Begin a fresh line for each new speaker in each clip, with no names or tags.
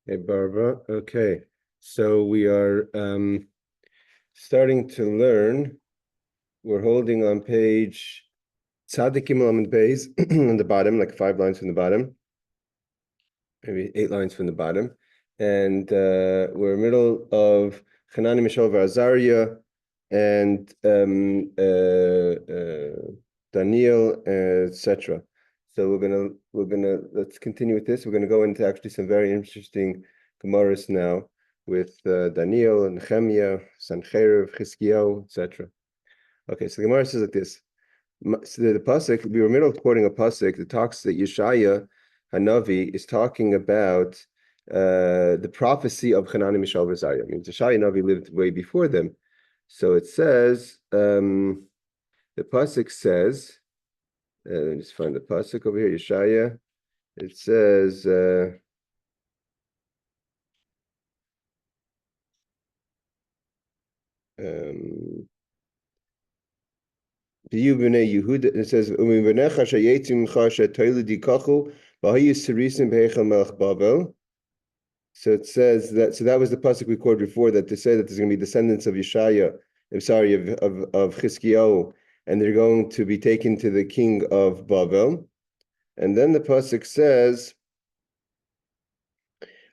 Hey, Barbara. Okay, so we are starting to learn. We're holding on page Tzadikim Lamed Beis on the bottom, like 5 lines from the bottom, maybe 8 lines from the bottom, and we're middle of Hanani, Mishael, Azariah, and Daniel, etc. So we're gonna let's continue with this. We're gonna go into actually some very interesting Gemorahs now with Daniel and Nechemya, Sennacherib, Chizkiyahu, etc. Okay, so the Gemara says like this. So the pasuk, we were middle of quoting a pasuk that talks that Yeshaya Hanavi is talking about the prophecy of Hanani, Mishael, Azariah. I mean, Yeshaya Hanavi lived way before them. So it says, the pasuk says, let me just find the pasuk over here, Yeshaya. It says, it says, so it says that, so that was the pasuk we quoted before, that to say that there's going to be descendants of Yeshaya, I'm sorry, of Chizkiyahu, and they're going to be taken to the king of Babel. And then the pasuk says,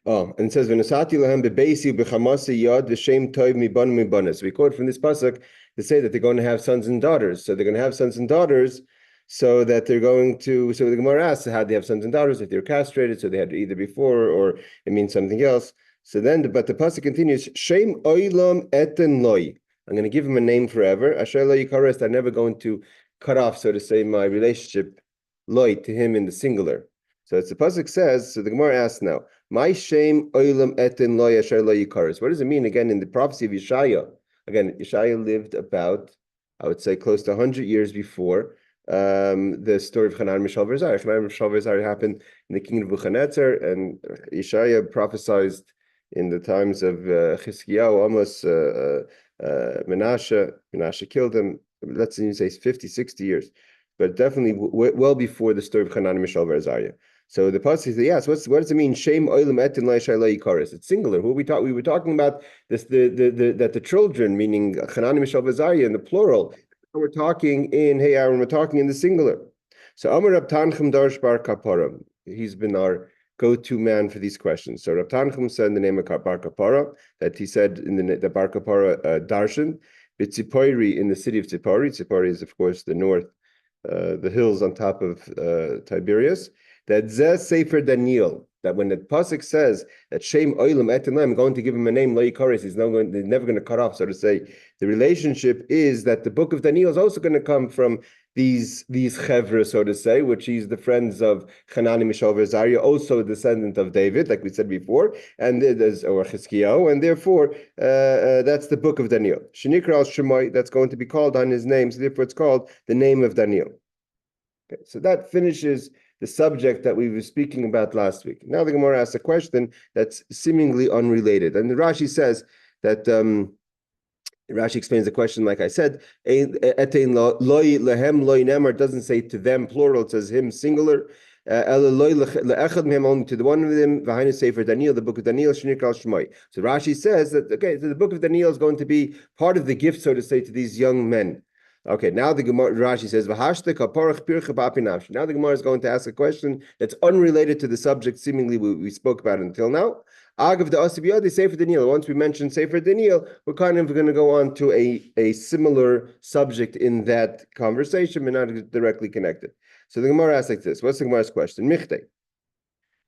and it says, "V'nasati lahem bebeisi b'chamasi yad v'shem toiv miban mibanas." So we quote from this pasuk to say that they're going to have sons and daughters. So they're going to have sons and daughters, so that they're going to. So the Gemara asks, how do they have sons and daughters if they're castrated? So they had either before, or it means something else. So then, but the pasuk continues, "Shem oilam eten loy." I'm going to give him a name forever. Asher lo yikares. I'm never going to cut off, so to say, my relationship loy to him in the singular. So it's the pasuk says. So the Gemara asks now, "My shame oilam etin lo yashar lo yikaris." What does it mean again in the prophecy of Yeshaya? Again, Yeshaya lived about, I would say, close to 100 years before the story of Hanan, Mishael, Azariah. Hanan, Mishael, Azariah happened in the kingdom of Nebuchadnezzar, and Yeshaya prophesied in the times of Chizkiyahu, almost Menashe. Menashe killed him. Let's say 50, 60 years, but definitely well before the story of Hanan, Mishael, Azariah. So the pasuk says, yes. What does it mean? Shem oilam etin lo yikaris. It's singular. Who we were talking about this. That the children, meaning Hanan, Mishael, Azariah, in the plural. We're talking in Hey Aaron. We're talking in the singular. So Amar Rab Tanchem Darsh Bar Kapara. He's been our go-to man for these questions. So Rab Tanchem said in the name of Bar Kapara that he said in the Bar Kapara darshan b'Tzipoiri in the city of Tzipori. Tzipori is of course the north, the hills on top of Tiberias. That Zeh Sefer Daniel, that when the pasuk says that Shem Oilam Etin, I'm going to give him a name, Lo Yikaris, they're never going to cut off, so to say. The relationship is that the book of Daniel is also going to come from these chevra, so to say, which is the friends of Hanani, Mishael, Azariah, also a descendant of David, like we said before, and there's or Chizkiyahu, and therefore that's the book of Daniel. Shenikra al Shemai, that's going to be called on his name, so therefore it's called the name of Daniel. Okay, so that finishes the subject that we were speaking about last week. Now the Gemara asks a question that's seemingly unrelated. And the Rashi says that, Rashi explains the question, like I said, etein loy lehem loy nemar, doesn't say to them, plural, it says him, singular. Only to the one of them, V'hainu Sefer Daniel, the book of Daniel, Shenikra Shmai. So Rashi says that, okay, so the book of Daniel is going to be part of the gift, so to say, to these young men. Okay, now the Gemara, Rashi says, now the Gemara is going to ask a question that's unrelated to the subject seemingly we spoke about until now. Agav the Asibiyah, Sefer Daniel. Once we mentioned Sefer Daniel, we're kind of going to go on to a similar subject in that conversation, but not directly connected. So the Gemara asks like this. What's the Gemara's question? Michte.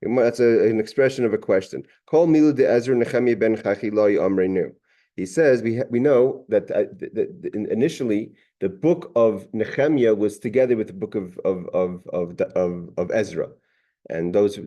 That's an expression of a question. Kol milu de Ezra Nechemya ben Chachi lo amrenu. He says we know that initially the book of Nechemya was together with the book of Ezra, and Ezra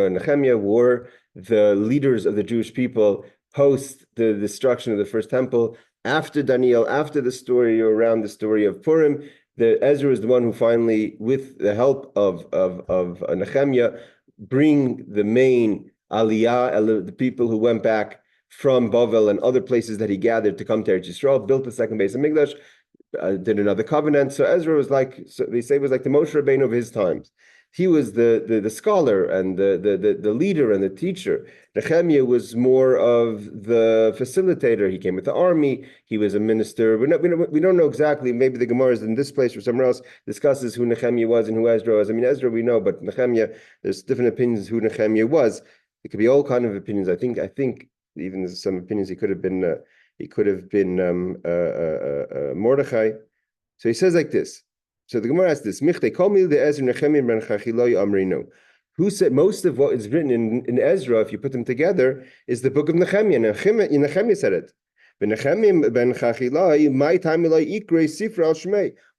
and Nechemya were the leaders of the Jewish people post the destruction of the first temple. After Daniel, after the story around the story of Purim, Ezra is the one who finally, with the help of Nechemya, bring the main aliyah, the people who went back from Bavel and other places that he gathered to come to Eretz Yisrael, built the second base of Mikdash, did another covenant. So Ezra was like, so they say, was like the Moshe Rabbeinu of his times. he was the scholar and the leader and the teacher. Nechemya was more of the facilitator. He came with the army. He was a minister. We don't know exactly. Maybe the Gemorah is in this place or somewhere else discusses who Nechemya was and who Ezra was. I mean, Ezra we know, but Nechemya, there's different opinions who Nechemya was. It could be all kind of opinions. I think even there's some opinions he could have been Mordechai. So he says like this. So the Gemara asks this: who said most of what is written in Ezra, if you put them together, is the book of Nechemya? Nechemya said it.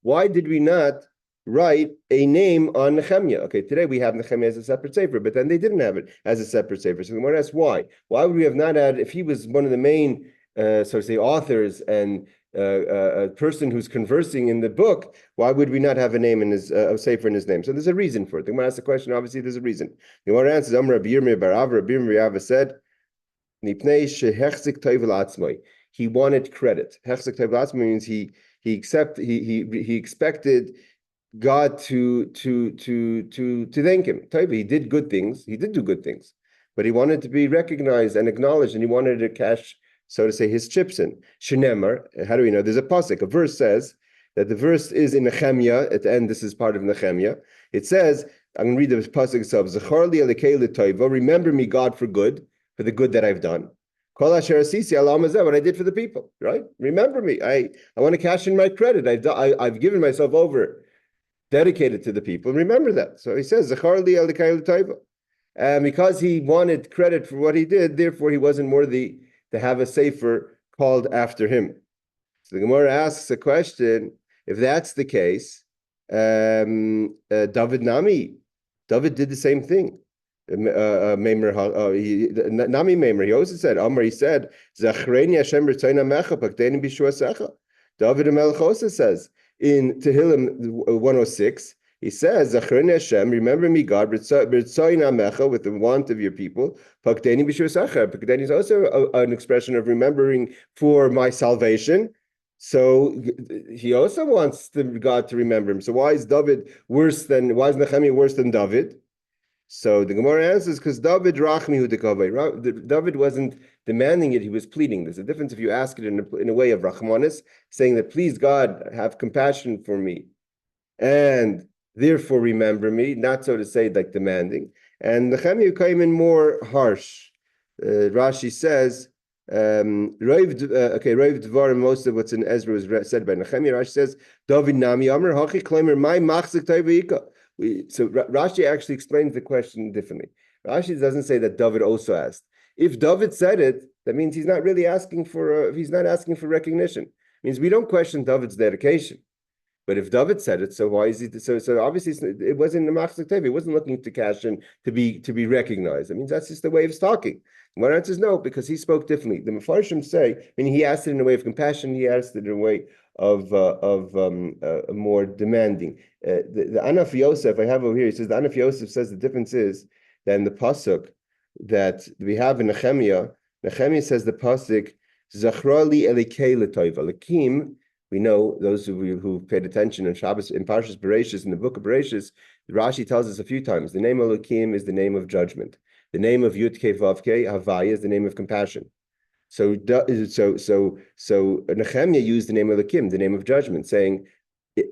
Why did we not write a name on Nechemya? Okay, today we have Nechemya as a separate sefer, but then they didn't have it as a separate sefer. So the Gemara asks why? Why would we have not had, if he was one of the main, so to say, authors and a person who's conversing in the book, why would we not have a name in his a sefer in his name? So there's a reason for it. The Gemara asks the question. Obviously, there's a reason. The Gemara answers: Amar Rabbi Yirmiyah bar Ava. Rabbi Yirmiyah said, "Nipnei shehechzik toivel atzmai." He wanted credit. Hechzik toivel atzmai means he expected God to thank him. He did good things. He did do good things, but he wanted to be recognized and acknowledged, and he wanted to cash, so to say, his chips in. Shenemar, how do we know? There's a pasuk. A verse says that the verse is in Nechemya. At the end, this is part of Nechemya. It says, I'm going to read the pasuk itself. Zechar li alekei l'toiva. Remember me, God, for the good that I've done. Kol asher asisi alam hazeh, what I did for the people. Right? Remember me. I want to cash in my credit. I've given myself over, dedicated to the people. Remember that. So he says, Zechar li alekei l'toiva. And because he wanted credit for what he did, therefore he wasn't worthy to have a sefer called after him. So the Gemara asks a question: if that's the case, David did the same thing. Nami Meimer, he also said, Amar, he said, Zachreni Hashem b'tzayna mecha, pakdeini b'shuasecha. David HaMelech also says in Tehillim 106, he says, Zachreni Hashem, remember me, God, b'tzayna mecha, with the want of your people. Pakdeini b'shuasecha. Pakdeini is also an expression of remembering for my salvation. So he also wants God to remember him. So why is Nechemya worse than David? So the Gemara answers, because David rachmihu dekavei. David wasn't demanding it; he was pleading. There's a difference if you ask it in a way of rachmanis, saying that, please God, have compassion for me, and therefore remember me. Not so to say like demanding. And Nechemya came in more harsh. Rashi says, Roiv Dvarim, most of what's in Ezra was said by Nechemya. Rashi says, David nami amar hachi klemer my machzik tayveika. So Rashi actually explains the question differently. Rashi doesn't say that David also asked. If David said it, that means he's not really asking for. He's not asking for recognition. It means we don't question David's dedication. But if David said it, so why is he? So obviously it wasn't the machzik tevi. It wasn't looking to cash in to be recognized. That means that's just the way of talking. One answer is no, because he spoke differently. The Mefarshim say, I mean, he asked it in a way of compassion. He asked it in a way of more demanding. The Anaf Yosef I have over here, he says the Anaf Yosef says the difference is that in the pasuk that we have in Nechemya says the pasuk Zachra li elikei l'toiva. Lakim, we know, those who paid attention in Shabbos, in Parshas Bereshis, in the book of Bereshis, Rashi tells us a few times the name Elokim is the name of judgment. The name of Yud-Kei Vav-Kei, Havaya, is the name of compassion. So Nechemya used the name of Elokim, the name of judgment, saying,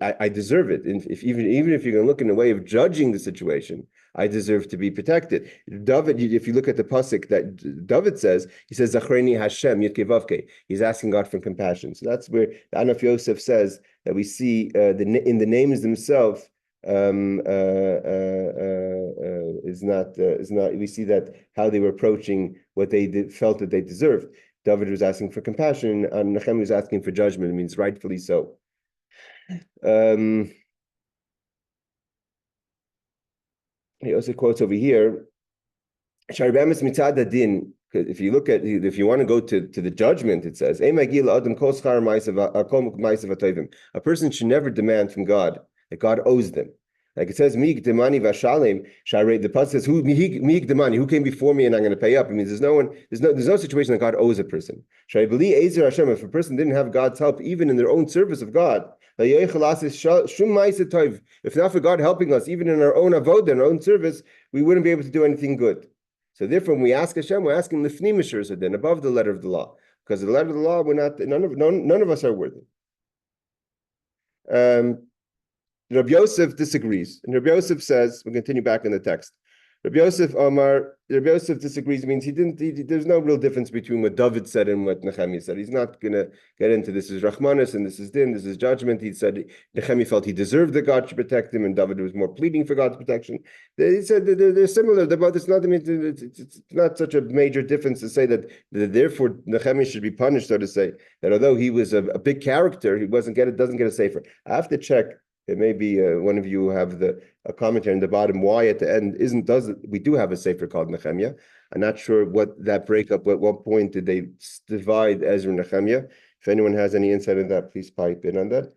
I deserve it. Even if you're going to look in a way of judging the situation, I deserve to be protected. David, if you look at the pasuk that David says, he says, Zachreni Hashem, Yud-Kei Vav-Kei. He's asking God for compassion. So that's where the Anaf Yosef says that we see in the names themselves, is not. We see that how they were approaching what they felt that they deserved. David was asking for compassion, and Nechemya was asking for judgment. It means rightfully so. He also quotes over here, if you look at, if you want to go to the judgment, it says, a person should never demand from God that God owes them. Like it says, the pasuk says, who came before me and I'm going to pay up. It means there's no situation that God owes a person. If a person didn't have God's help, even in their own service of God, If not for God helping us, even in our own avodah, in our own service, we wouldn't be able to do anything good. So therefore, when we ask Hashem, we're asking lifnim mishur then above the letter of the law, because the letter of the law, we're not. None of us are worthy. Rabbi Yosef disagrees, and Rabbi Yosef says, we'll continue back in the text. Rabbi Yosef disagrees, means there's no real difference between what David said and what Nechemya said. He's not going to get into this is Rachmanis and this is din, this is judgment. He said Nechemya felt he deserved that God should protect him, and David was more pleading for God's protection. He said they're similar. It's not such a major difference to say that therefore Nechemya should be punished, so to say, that although he was a big character, he doesn't get a safer. I have to check. It may be one of you have a commentary in the bottom why at the end we do have a sefer called Nechemya. I'm not sure what that breakup. At what point did they divide Ezra and Nechemya? If anyone has any insight on that, please pipe in on that.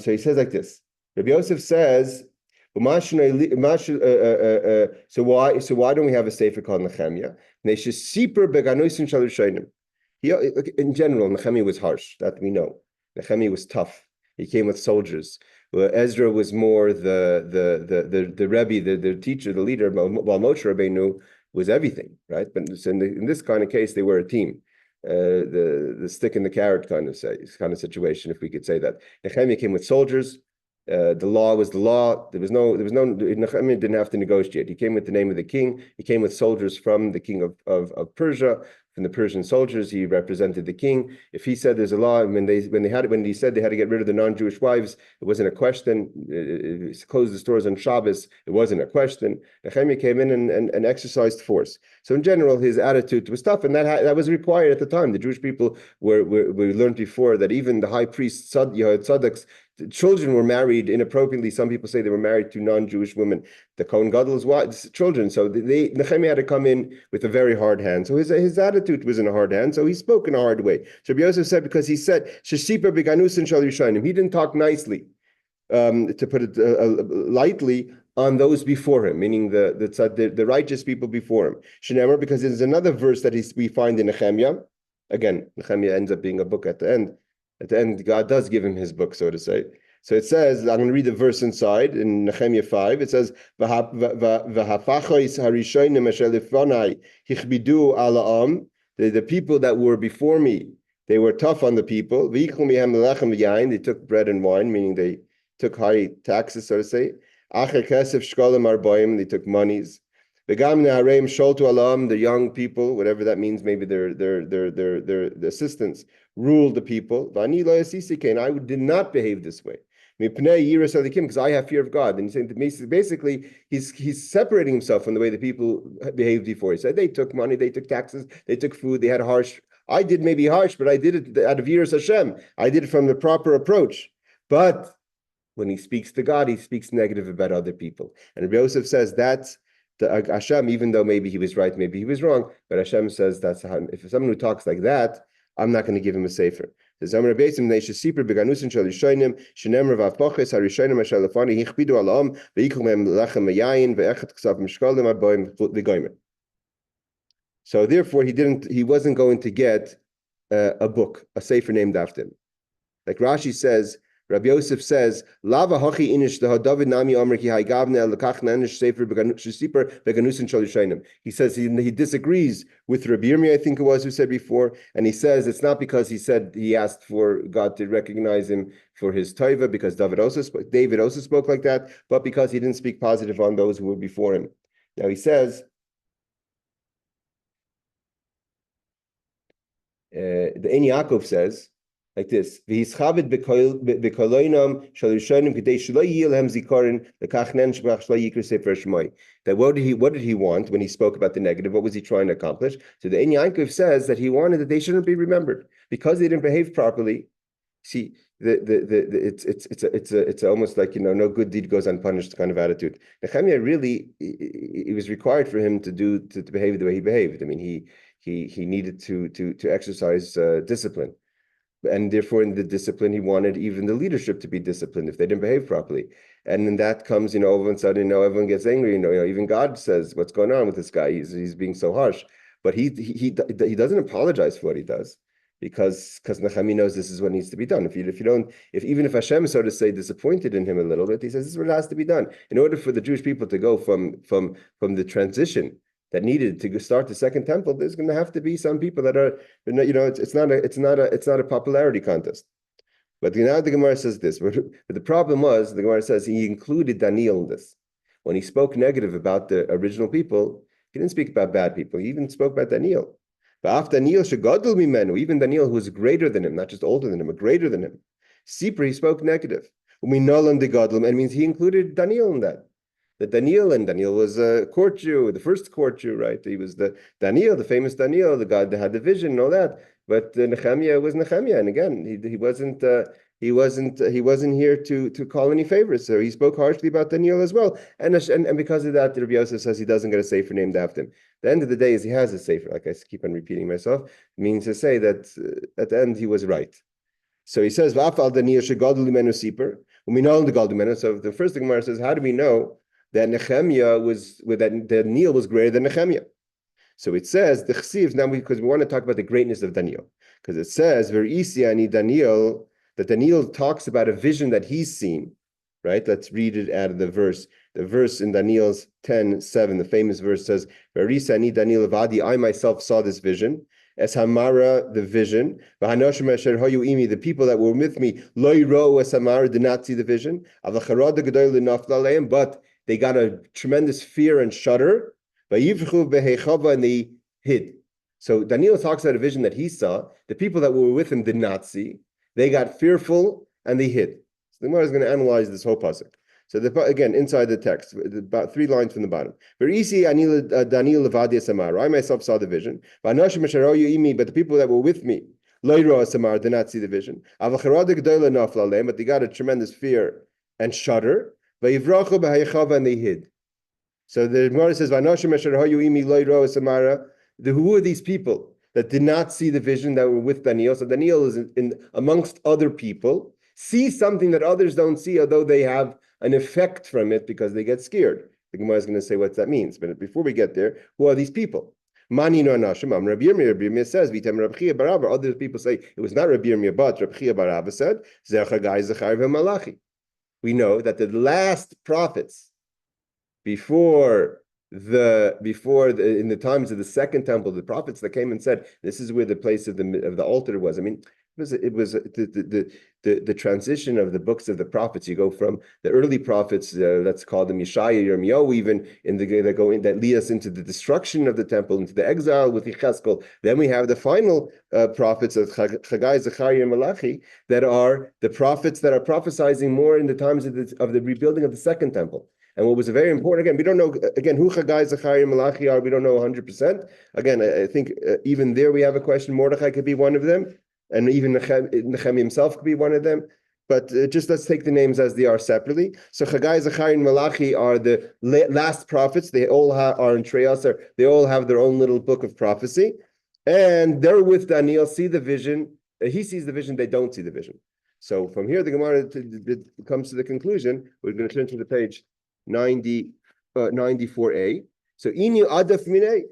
So he says like this. Rabbi Yosef says, so why don't we have a sefer called Nechemya? In general, Nechemya was harsh. That we know. Nechemya was tough. He came with soldiers. Ezra was more the Rebbe, the teacher, the leader, while Moshe Rabbeinu was everything, right? But in this kind of case, they were a team. The stick in the carrot kind of situation, if we could say that. Nechemya came with soldiers. The law was the law. Nechemya didn't have to negotiate. He came with the name of the king. He came with soldiers from the king of Persia. From the Persian soldiers, he represented the king. If he said there's a law, when he said they had to get rid of the non-Jewish wives, it wasn't a question. Close the stores on Shabbos, it wasn't a question. Nechemya came in and exercised force. So in general, his attitude was tough, and that was required at the time. The Jewish people we learned before that even the high priest Tzadok's children were married inappropriately. Some people say they were married to non-Jewish women. The Kohen Gadol's wives, children. So Nechemya had to come in with a very hard hand. So his attitude was in a hard hand. So he spoke in a hard way. So Rabbi Yosef said, because he said, "Shesiper beganusin shal Yerushalayim." He didn't talk nicely, to put it lightly, on those before him, meaning the righteous people before him. Shenemar, because there's another verse that we find in Nechemya. Again, Nechemya ends up being a book at the end. At the end, God does give him his book, so to say. So it says, I'm going to read the verse inside in Nechemya 5. It says, the people that were before me, they were tough on the people. They took bread and wine, meaning they took high taxes, so to say. They took monies. The young people, whatever that means, maybe their assistants, ruled the people. And I did not behave this way. Because I have fear of God. And basically, he's separating himself from the way the people behaved before. He said they took money, they took taxes, they took food, they had harsh. I did maybe harsh, but I did it out of Yiras Hashem. I did it from the proper approach. But when he speaks to God, he speaks negative about other people. And Rabbi Yosef says that's the Hashem, even though maybe he was right, maybe he was wrong, but Hashem says that's how, if someone who talks like that, I'm not going to give him a sefer. He says, because so therefore he wasn't going to get a book, a sefer named after him. Like Rashi says, Rabbi Yosef says, "Lava hachi inish the David nami omer ki haygavne lekach nanish sefer shesiper beganusin shal yishayim." He says he disagrees with Rabbi Yirmiyah, I think it was, who said before, and he says it's not because he asked for God to recognize him for his taiva, because David also spoke like that, but because he didn't speak positive on those who were before him. Now he says, the Ein Yaakov says like this: that what did he want when he spoke about the negative? What was he trying to accomplish? So the Ein Yaakov says that he wanted that they shouldn't be remembered because they didn't behave properly. See, it's almost like, no good deed goes unpunished kind of attitude. Nechemya really, it was required for him to behave the way he behaved. I mean, he needed to exercise discipline. And therefore, in the discipline, he wanted even the leadership to be disciplined if they didn't behave properly. And then that comes, all of a sudden, everyone gets angry. Even God says, "What's going on with this guy? He's being so harsh." But he doesn't apologize for what he does. because Nechemya knows this is what needs to be done. Even if Hashem, so to say, disappointed in him a little bit, he says this is what has to be done in order for the Jewish people to go from the transition that needed to start the second temple. There's going to have to be some people that are, it's not a popularity contest. But now the Gemara says this. But the problem was, the Gemara says he included Daniel in this. When he spoke negative about the original people, he didn't speak about bad people. He even spoke about Daniel. But Daniel shegadol mimenu, even Daniel who was greater than him, not just older than him, but greater than him. Sipra, he spoke negative. Uminalan de gadol, and means he included Daniel in that. Daniel was a court Jew, the first court Jew, right? He was the Daniel, the famous Daniel, the God that had the vision and all that. But Nechemya was Nechemya, and again, he wasn't here to call any favors. So he spoke harshly about Daniel as well, and because of that, Rabbi Yosef says he doesn't get a sefer named after him. The end of the day is he has a sefer. Like I keep on repeating myself, means to say that at the end he was right. So he says, "V'afal Daniel shegadol imenu siper uminol de gadol imenu." So the first thing Gemara says, how do we know that that Daniel was greater than Nechemya? So it says the Chsiv now because we want to talk about the greatness of Daniel, because it says Verisi ani Daniel, that Daniel talks about a vision that he's seen, right? Let's read it out of the verse. The verse in Daniel's 10:7, the famous verse says, Verisi ani Daniel avadi, I myself saw this vision. Es hamara, the vision. V'hanoshim asher hayu imi, the people that were with me, lo yiro es hamara, did not see the vision. Avacharad gedolah nafla aleim, but they got a tremendous fear and shudder. And they hid. So Daniel talks about a vision that he saw. The people that were with him did not see. They got fearful and they hid. So the Gemara is going to analyze this whole pasuk. So again, inside the text, about 3 lines from the bottom. I myself saw the vision. But the people that were with me did not see the vision. But they got a tremendous fear and shudder. And they hid. So the Gemara says, who are these people that did not see the vision that were with Daniel? So Daniel is in amongst other people, see something that others don't see, although they have an effect from it because they get scared. The Gemara is going to say what that means. But before we get there, who are these people? Mani no anashim. Rabbi Yirmiyah says, Vitem Rabbi Chia bar Abba. Other people say it was not Rabbi Yirmiyah, but Rabbi Chia bar Abba said, Zer Chagai Zechariah v'Malachi. We know that the last prophets in the times of the second temple, the prophets that came and said, this is where the place of the altar was. I mean, it was the transition of the books of the prophets. You go from the early prophets, let's call them Yeshaya, Yirmiyahu, even that lead us into the destruction of the temple, into the exile with Yecheskel. Then we have the final prophets of Chagai, Zechariah, and Malachi, that are the prophets that are prophesying more in the times of the rebuilding of the second temple. And what was very important, again, we don't know, who Chagai, Zechariah, and Malachi are, we don't know 100%. Again, I think even there we have a question. Mordechai could be one of them, and even Nechemya himself could be one of them. But just let's take the names as they are separately. So Chagai, Zechariah, and Malachi are the last prophets. They all are in Treas, they all have their own little book of prophecy. And they're with Daniel, see the vision. He sees the vision, they don't see the vision. So from here, the Gemara comes to the conclusion. We're going to turn to the page 94a. So Inu Adaf Minei.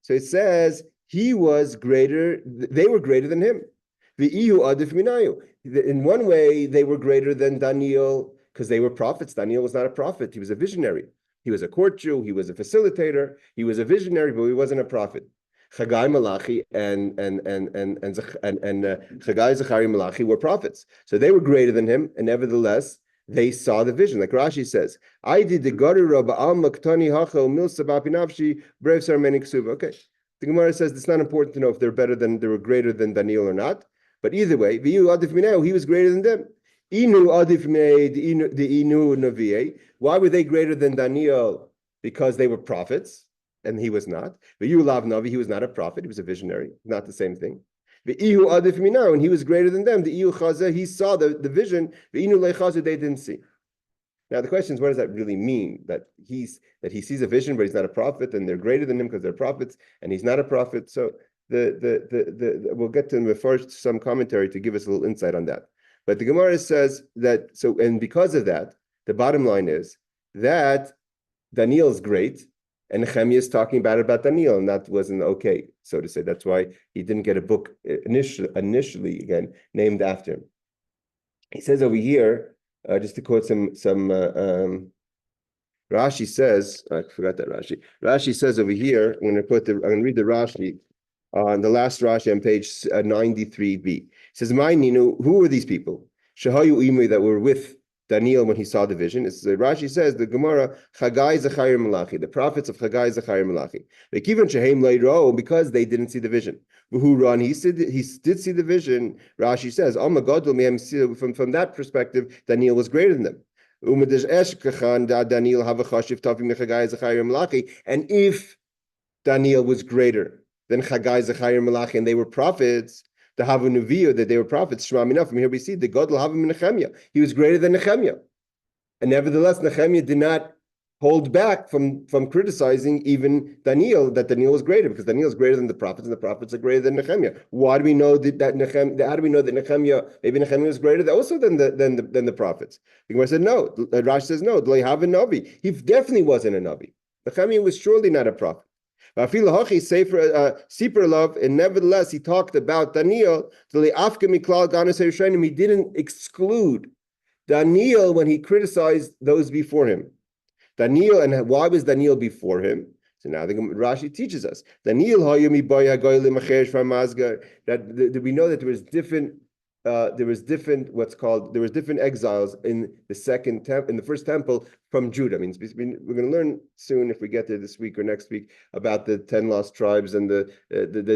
So it says they were greater than him. The Ihu Adaf Minayu. In one way, they were greater than Daniel because they were prophets. Daniel was not a prophet, he was a visionary. He was a court Jew, he was a facilitator, he was a visionary, but he wasn't a prophet. Chagai, Malachi, and Chagai, Zechariah, Malachi were prophets. So they were greater than him, and nevertheless, they saw the vision. Like Rashi says, I did the Garira Ba'al Maktani Hacho Milsa Bapinavshi Brev Sarmeni Ksuba. Okay. The Gemara says it's not important to know if they were greater than Daniel or not. But either way, Viyu Adif Mineu, he was greater than them. Inu Adif Minei, the Inu Naviye. Why were they greater than Daniel? Because they were prophets, and he was not. Viyu Lav Navi, he was not a prophet, he was a visionary. Not the same thing. The Ihu Adif Minau, and he was greater than them. The Ihu Chaza, he saw the vision. The Inu Lechaza, they didn't see. Now the question is, what does that really mean? That he sees a vision, but he's not a prophet, and they're greater than him because they're prophets, and he's not a prophet. So we'll get to first some commentary to give us a little insight on that. But the Gemara says that and because of that, the bottom line is that Daniel is great, And Nechemya is talking about Daniel, and that wasn't okay, so to say. That's why he didn't get a book initially again named after him. He says over here, just to quote some Rashi says, I forgot that Rashi. Rashi says over here, I'm going to read the Rashi on the last Rashi on page 93b. It says, who were these people? Shahayu Imi that were with Daniel when he saw the vision. Rashi says, the Gemorah, Chagai, Zachariah, Malachi, the prophets of Chagai, Zachariah, Malachi. Because they didn't see the vision. Who run? He did see the vision. Rashi says, from that perspective, Daniel was greater than them. And if Daniel was greater than Chagai, Zachariah, Malachi, and they were prophets, the Havu that they were prophets, Shema Minah, from here we see the God will have him in Nechemya. He was greater than Nechemya. And nevertheless, Nechemya did not hold back from criticizing even Daniel, that Daniel was greater, because Daniel is greater than the prophets, and the prophets are greater than Nechemya. Why do we know that Nechemya? How do we know that maybe Nechemya was greater also than the prophets? The Gemara said no. Rashi says no. They have a Navi. He definitely wasn't a Navi. Nechemya was surely not a prophet. And nevertheless, he talked about Daniel. He didn't exclude Daniel when he criticized those before him. Daniel, and why was Daniel before him? So now the Rashi teaches us. Daniel, that we know that there was different exiles in the first temple from Judah. I mean, we're going to learn soon, if we get there this week or next week, about the 10 lost tribes and the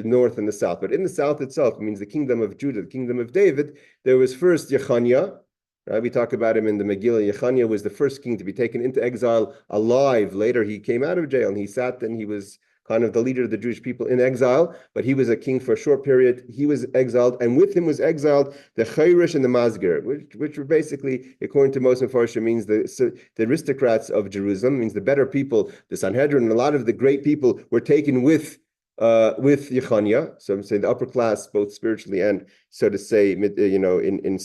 north and the south. But in the south itself, it means the kingdom of Judah, the kingdom of David. There was first Yechanya. Right? We talk about him in the Megillah. Nechemya was the first king to be taken into exile alive. Later, he came out of jail and he sat and he was kind of the leader of the Jewish people in exile, but he was a king for a short period. He was exiled, and with him was exiled the Chayrish and the Mazger, which were basically, according to most Mefarshim, means the aristocrats of Jerusalem, means the better people, the Sanhedrin, and a lot of the great people were taken with Yechanya, so I'm saying the upper class, both spiritually and, so to say, in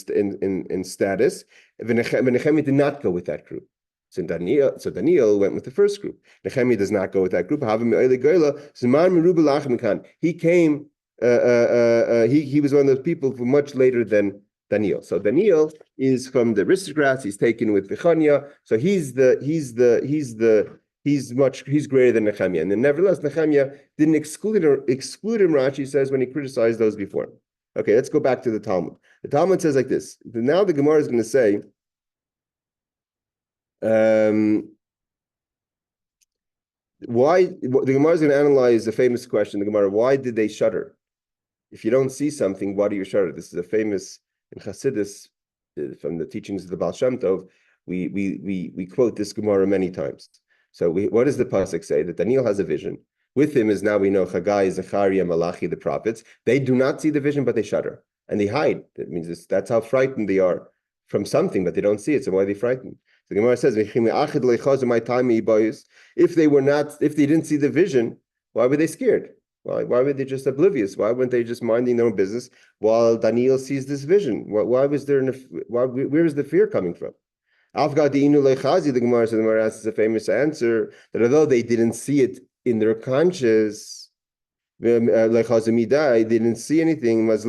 status. Nechemya did not go with that group. So Daniel went with the first group. Nechemya does not go with that group. He came. He was one of those people who much later than Daniel. So Daniel is from the aristocrats. He's taken with Yechanya. So he's greater than Nechemya. And then nevertheless, Nechemya didn't exclude him. Rashi says when he criticized those before him. Okay, let's go back to the Talmud. The Talmud says like this. Now the Gemorah is going to say. Why the Gemara is going to analyze the famous question, the Gemara, why did they shudder? If you don't see something, why do you shudder? This is a famous in Chassidus from the teachings of the Baal Shem Tov. We quote this Gemara many times. So what does the pasuk say? That Daniel has a vision. With him is, now we know, Chagai, Zechariah, Malachi, the prophets. They do not see the vision, but they shudder and they hide. That means that's how frightened they are from something, but they don't see it. So why are they frightened? The Gemara says, if they didn't see the vision, why were they scared? Why were they just oblivious? Why weren't they just minding their own business while Daniel sees this vision? Where is the fear coming from? The Gemara asks a famous answer that although they didn't see it in their conscious, they didn't see anything, but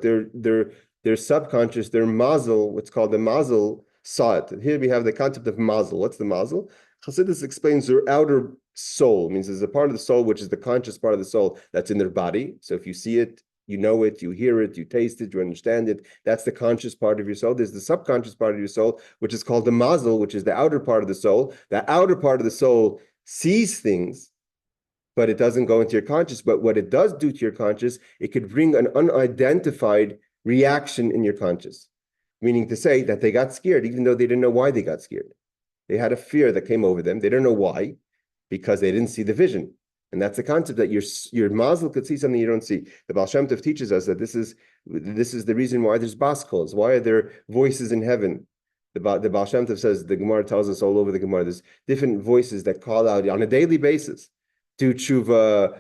their subconscious, their mazel, what's called the mazel, saw it. Here we have the concept of mazel. What's the mazel? Chassidus explains their outer soul. It means there's a part of the soul which is the conscious part of the soul that's in their body. So if you see it, you know it, you hear it, you taste it, you understand it. That's the conscious part of your soul. There's the subconscious part of your soul, which is called the mazel, which is the outer part of the soul. The outer part of the soul sees things, but it doesn't go into your conscious. But what it does do to your conscious, it could bring an unidentified reaction in your conscious. Meaning to say that they got scared, even though they didn't know why they got scared. They had a fear that came over them. They don't know why, because they didn't see the vision. And that's the concept that your mazel could see something you don't see. The Baal Shem Tov teaches us that this is the reason why there's bas calls. Why are there voices in heaven? The Baal Shem Tov says, the Gemara tells us all over the Gemara, there's different voices that call out on a daily basis. do tshuva,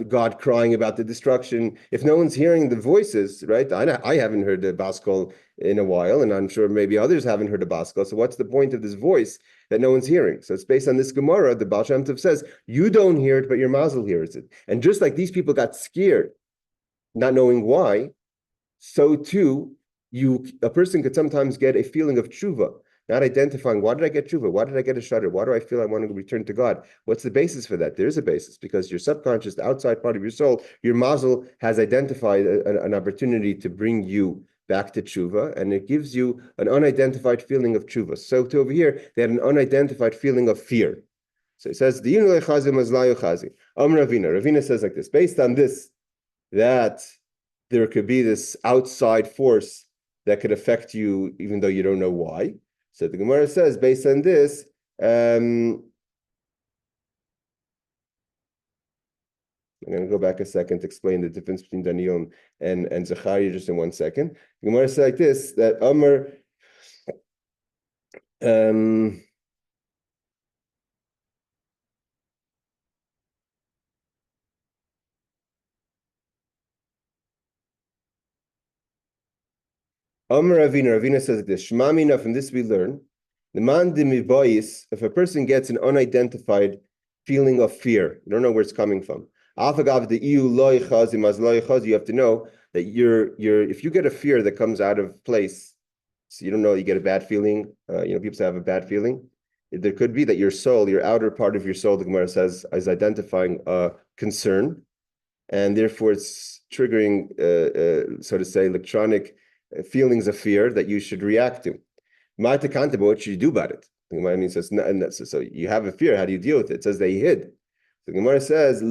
God crying about the destruction. If no one's hearing the voices, right? I haven't heard the Baskol in a while, and I'm sure maybe others haven't heard the Baskol. So what's the point of this voice that no one's hearing? So it's based on this Gemorah. The Baal Shem Tov says, you don't hear it, but your mazel hears it. And just like these people got scared, not knowing why, so too, a person could sometimes get a feeling of tshuva, not identifying, why did I get tshuva? Why did I get a shudder? Why do I feel I want to return to God? What's the basis for that? There is a basis, because your subconscious, the outside part of your soul, your mazel has identified an opportunity to bring you back to tshuva, and it gives you an unidentified feeling of tshuva. So to over here, they had an unidentified feeling of fear. So it says, Ravina says like this, based on this, that there could be this outside force that could affect you even though you don't know why. So the Gemara says, based on this, I'm going to go back a second to explain the difference between Daniel and Zechariah just in 1 second. The Gemara says like this, that Amr, Ravina says this, Shema Mina, from this we learn, the man dimibayis, if a person gets an unidentified feeling of fear, you don't know where it's coming from. You have to know that if you get a fear that comes out of place, so you don't know, you get a bad feeling, people have a bad feeling. There could be that your soul, your outer part of your soul, the Gemara says, is identifying a concern, and therefore it's triggering, so to say, electronic feelings of fear that you should react to. What should you do about it? The Gemara means so you have a fear. How do you deal with it? It says they hid. The Gemara says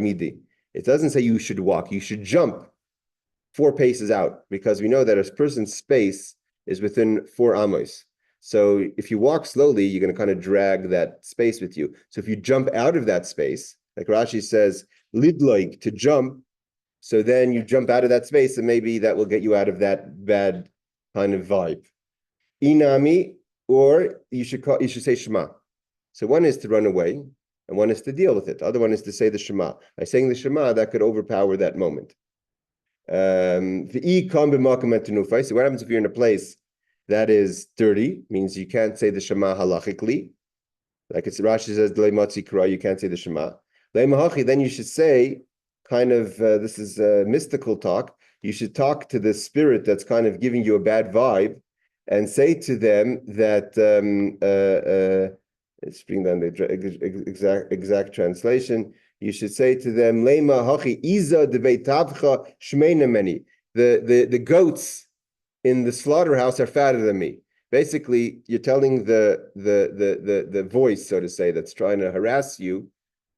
garmidi. It doesn't say you should walk. You should jump 4 paces out, because we know that a person's space is within 4 amos. So if you walk slowly, you're going to kind of drag that space with you. So if you jump out of that space, like Rashi says, lidloig, to jump. So then you jump out of that space, and maybe that will get you out of that bad kind of vibe. Inami, or you should say Shema. So one is to run away, and one is to deal with it. The other one is to say the Shema. By saying the Shema, that could overpower that moment. So what happens if you're in a place that is dirty? Means you can't say the Shema halachically. Like Rashi says, you can't say the Shema. Then you should say, kind of, this is mystical talk. You should talk to the spirit that's kind of giving you a bad vibe, and say to them that, let's bring down the exact translation. You should say to them, Lema hachi iza deveitavcha shmeina meni. The goats in the slaughterhouse are fatter than me. Basically, you're telling the voice, so to say, that's trying to harass you.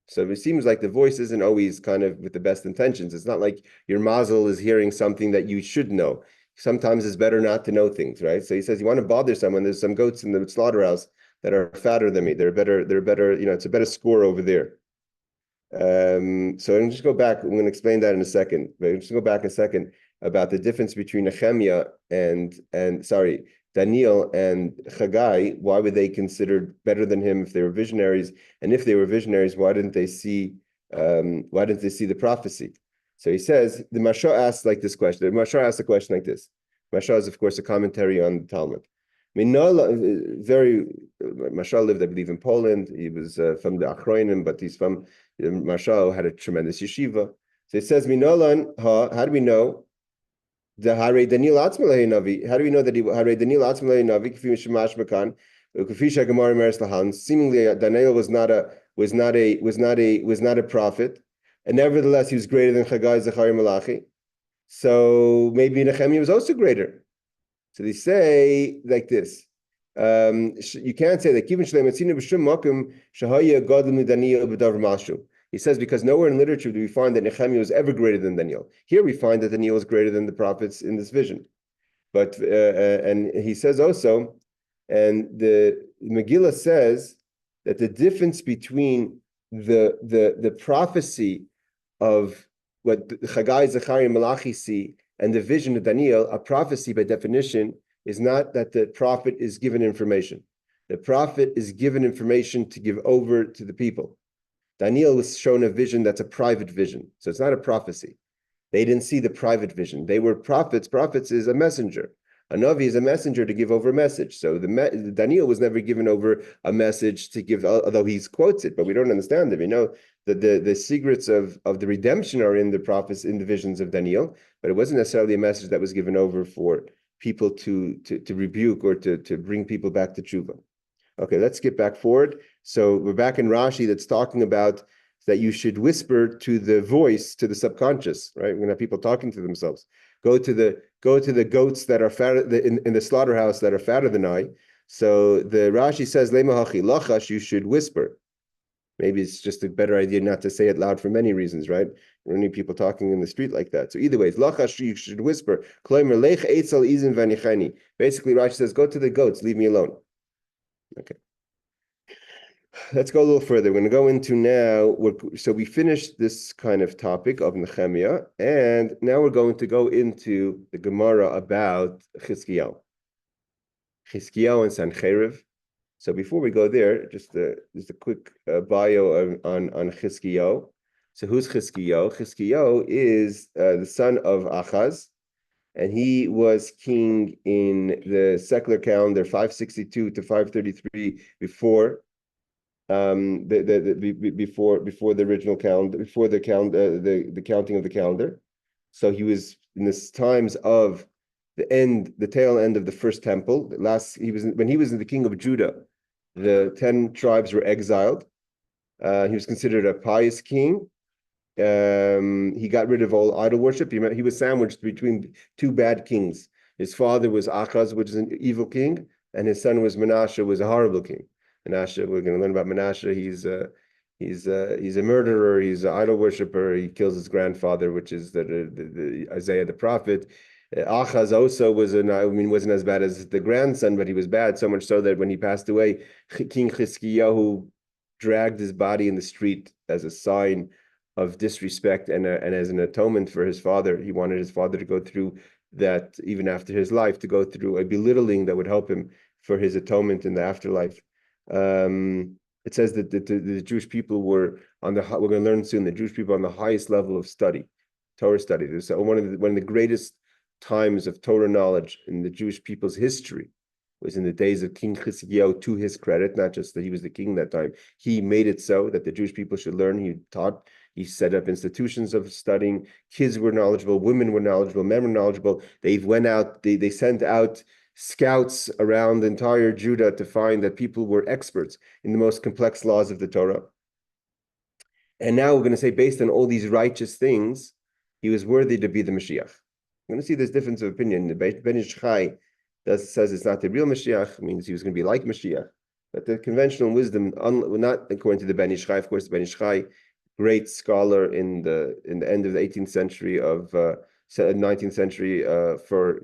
So it seems like the voice isn't always kind of with the best intentions. It's not like your mazel is hearing something that you should know. Sometimes it's better not to know things, right? So he says, you want to bother someone, there's some goats in the slaughterhouse that are fatter than me. They're better, it's a better score over there. So I'm just go back. I'm going to explain that in a second. But I'm just go back a second about the difference between Nechemya and Daniel and Haggai. Why were they considered better than him if they were visionaries? And if they were visionaries, why didn't they see the prophecy? So he says, the Masha asks like this question. The Masha asks a question like this. Masha is, of course, a commentary on the Talmud. Masha lived, I believe, in Poland. He was from the Achroinim, but he's from Masha, had a tremendous yeshiva. So it says, Minolan, how do we know? The Hare Daniel Atzmalei Navi. How do we know that he Hare Daniel Atzmalei Navi? Kfi Shemash Makan, Kfisha Gemorah Meres Lahan. Seemingly, Daniel was not a prophet, and nevertheless, he was greater than Haggai, Zechariah, Malachi. So maybe Nechemya was also greater. So they say like this. You can't say that. He says, because nowhere in literature do we find that Nechemya was ever greater than Daniel. Here we find that Daniel was greater than the prophets in this vision. But and he says also, and the Megillah says that the difference between the prophecy of what Haggai, Zechariah, and Malachi see and the vision of Daniel, a prophecy by definition is not that the prophet is given information. The prophet is given information to give over to the people. Daniel was shown a vision that's a private vision. So it's not a prophecy. They didn't see the private vision. They were prophets. Prophets is a messenger. A Navi is a messenger to give over a message. So Daniel was never given over a message to give, although he quotes it, but we don't understand it. We know that the secrets of the redemption are in the prophets, in the visions of Daniel, but it wasn't necessarily a message that was given over for people to rebuke or to bring people back to tshuva. Okay, let's get back forward. So we're back in Rashi that's talking about that you should whisper to the voice, to the subconscious, right? We're gonna have people talking to themselves. Go to the goats that are fatter in the slaughterhouse that are fatter than I. So the Rashi says, Lemahachi lachash, you should whisper. Maybe it's just a better idea not to say it loud for many reasons, right? There are many people talking in the street like that. So either way, lachash, you should whisper. Basically, Rashi says, go to the goats, leave me alone. Okay. Let's go a little further. We're going to go into now, so we finished this kind of topic of Nechemya, and now we're going to go into the Gemorah about Chizkiyahu and Sennacherib. So before we go there, just a quick bio on Chizkiyahu. So who's Chizkiyahu? Chizkiyahu is the son of Achaz, and he was king in the secular calendar 562 to 533 before before the original calendar, before the counting of the calendar. So he was in the times of the tail end of the first temple. When he was the king of Judah, the 10 tribes were exiled. He was considered a pious king. He got rid of all idol worship. He was sandwiched between two bad kings. His father was Achaz, which is an evil king, and his son was Menashe, was a horrible king. Menashe, we're going to learn about Menashe. He's a murderer. He's an idol worshiper. He kills his grandfather, which is the Isaiah the prophet. Achaz also wasn't as bad as the grandson, but he was bad, so much so that when he passed away, King Chizkiyahu dragged his body in the street as a sign of disrespect and as an atonement for his father. He wanted his father to go through that, even after his life, to go through a belittling that would help him for his atonement in the afterlife. It says that the Jewish people were we're going to learn soon, the Jewish people on the highest level of study, Torah study. There's one of the greatest times of Torah knowledge in the Jewish people's history was in the days of King Hezekiah, to his credit, not just that he was the king that time. He made it so that the Jewish people should learn. He taught, he set up institutions of studying. Kids were knowledgeable, women were knowledgeable, men were knowledgeable. They sent out scouts around the entire Judah to find that people were experts in the most complex laws of the Torah. And now we're going to say, based on all these righteous things, he was worthy to be the Mashiach. We're going to see this difference of opinion. The Ben Ish Chai says it's not the real Mashiach, means he was going to be like Mashiach. But the conventional wisdom, not according to the Ben Ish Chai, of course, the Ben Ish Chai, great scholar in the end of the 18th century of 19th century for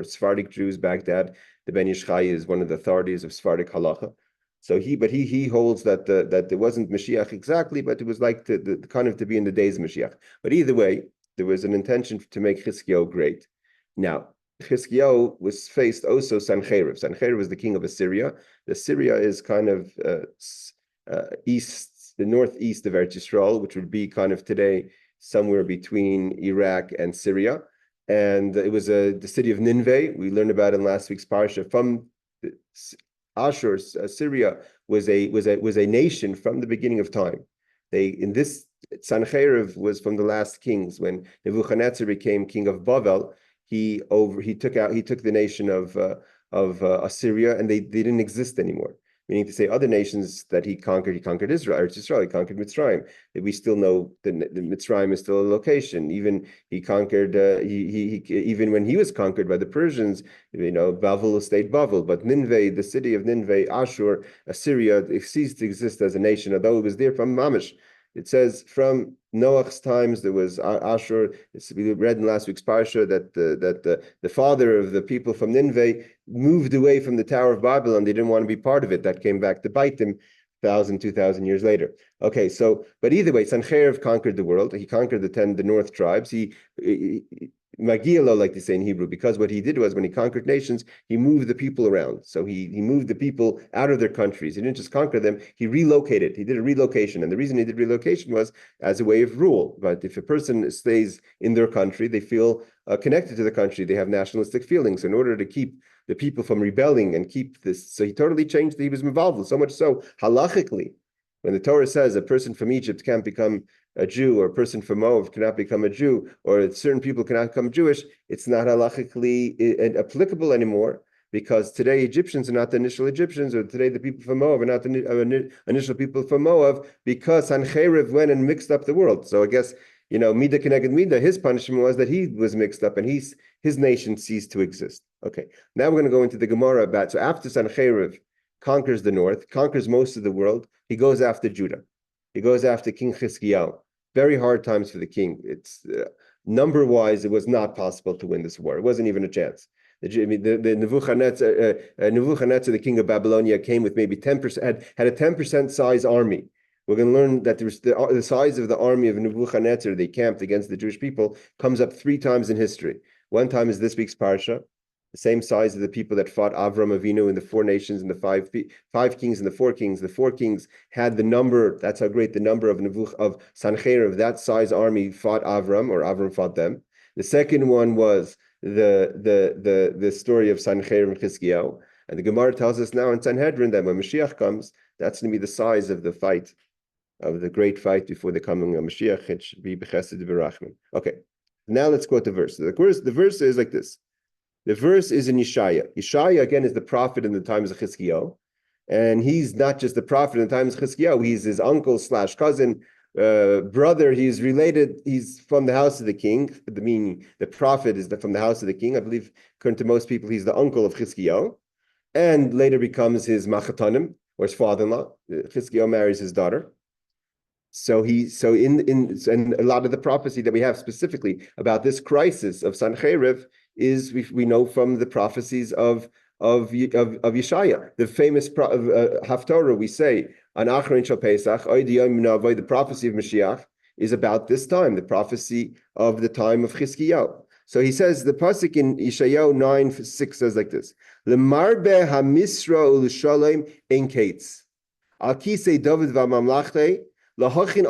Sephardic Jews, Baghdad. The Ben Ish Chai is one of the authorities of Sephardic halacha. So he holds that it wasn't Mashiach exactly, but it was like the kind of to be in the days of Mashiach. But either way, there was an intention to make Chizkiyahu great. Now, Chizkiyahu was faced also Sennacherib. Sennacherib was the king of Assyria. Assyria is kind of the northeast of Eretz Yisrael, which would be kind of today somewhere between Iraq and Syria. And it was the city of Nineveh. We learned about in last week's parsha. From Ashur, Syria was a nation from the beginning of time. Sennacherib was from the last kings. When Nebuchadnezzar became king of Bavel, he took the nation of Assyria, and they didn't exist anymore. Meaning to say, other nations that he conquered Israel, he conquered Mitzrayim. We still know that the Mitzrayim is still a location. Even he conquered, even when he was conquered by the Persians, Bavel stayed Bavel. But Nineveh, the city of Nineveh, Ashur, Assyria, it ceased to exist as a nation, although it was there from Mamish. It says from Noach's times there was Ashur. We read in last week's parsha that the father of the people from Nineveh moved away from the Tower of Babylon. They didn't want to be part of it. That came back to bite them 2,000 years later. Okay, so but either way, Sennacherib conquered the world. He conquered the north tribes. Magilo, like they say in Hebrew, because what he did was when he conquered nations, he moved the people around. So he moved the people out of their countries. He didn't just conquer them, he relocated. He did a relocation. And the reason he did relocation was as a way of rule. But if a person stays in their country, they feel connected to the country. They have nationalistic feelings. In order to keep the people from rebelling and keep this, so he totally changed. He was involved, so much so, halachically, when the Torah says a person from Egypt can't become a Jew, or a person from Moab cannot become a Jew, or certain people cannot become Jewish, it's not halachically applicable anymore, because today Egyptians are not the initial Egyptians, or today the people from Moab are not the initial people from Moab, because Sennacherib went and mixed up the world. So I guess, Mida Keneged Mida, his punishment was that he was mixed up and his nation ceased to exist. Okay, now we're going to go into the Gemorah about, so after Sennacherib conquers the north, conquers most of the world, he goes after Judah. He goes after King Hezekiah. Very hard times for the king. It's number-wise, it was not possible to win this war. It wasn't even a chance. The Nebuchadnezzar, the king of Babylonia, came with maybe 10%, had a 10% size army. We're going to learn that there's the size of the army of Nebuchadnezzar, they camped against the Jewish people, comes up 3 times in history. One time is this week's Parsha, the same size of the people that fought Avram Avinu in the 4 nations and the five kings and the 4 kings. The 4 kings had the number, that's how great the number of Sanhedrin, of that size army fought Avram, or Avram fought them. The second one was the story of Sennacherib and Hezekiah. And the Gemara tells us now in Sanhedrin that when Mashiach comes, that's going to be the size of the fight, of the great fight before the coming of Mashiach. It should be B'chesed B'rachman. Okay, now let's quote the verse. The verse is like this. The verse is in Yeshaya. Yeshaya, again, is the prophet in the times of Hezekiah. And he's not just the prophet in the times of Hezekiah, he's his uncle / cousin, brother. He's related, he's from the house of the king. Meaning the prophet is from the house of the king. I believe, according to most people, he's the uncle of Hezekiah. And later becomes his machatanim, or his father-in-law. Hezekiah marries his daughter. So and a lot of the prophecy that we have specifically about this crisis of Sennacherib is we know from the prophecies of Yeshaya, the famous Haftorah. We say on Achron Shal Pesach, the prophecy of Mashiach is about this time, the prophecy of the time of Chizkiyahu. So he says, the pasuk in Yeshayahu 9:6 says like this: L'marbe hamisra u'l'shalom ein kates al kisei David v'mamlachtei. So what's this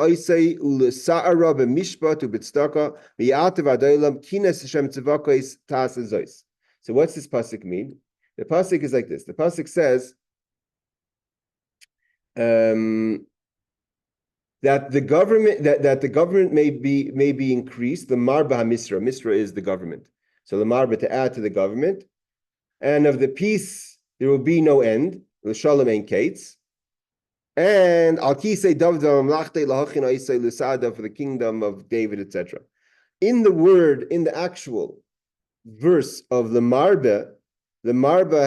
pasuk mean? The pasuk is like this. The pasuk says that the government that the government may be increased. The marba misra. Misra is the government. So the marba, to add to the government, and of the peace there will be no end. The shalom ein kates. And al kisei David v'mamlachtei lahachin ha'isei l'sada, for the kingdom of David, etc. In the actual verse of the marba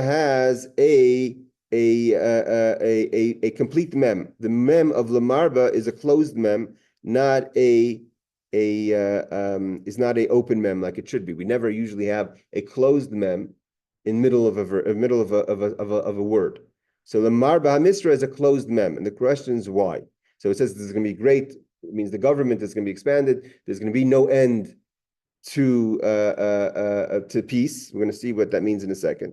has a complete mem. The mem of the marba is a closed mem, not is not a open mem like it should be. We never usually have a closed mem in middle of a word. So the marba hamisra is a closed mem, and the question is why. So it says there's going to be great. It means the government is going to be expanded. There's going to be no end to peace. We're going to see what that means in a second.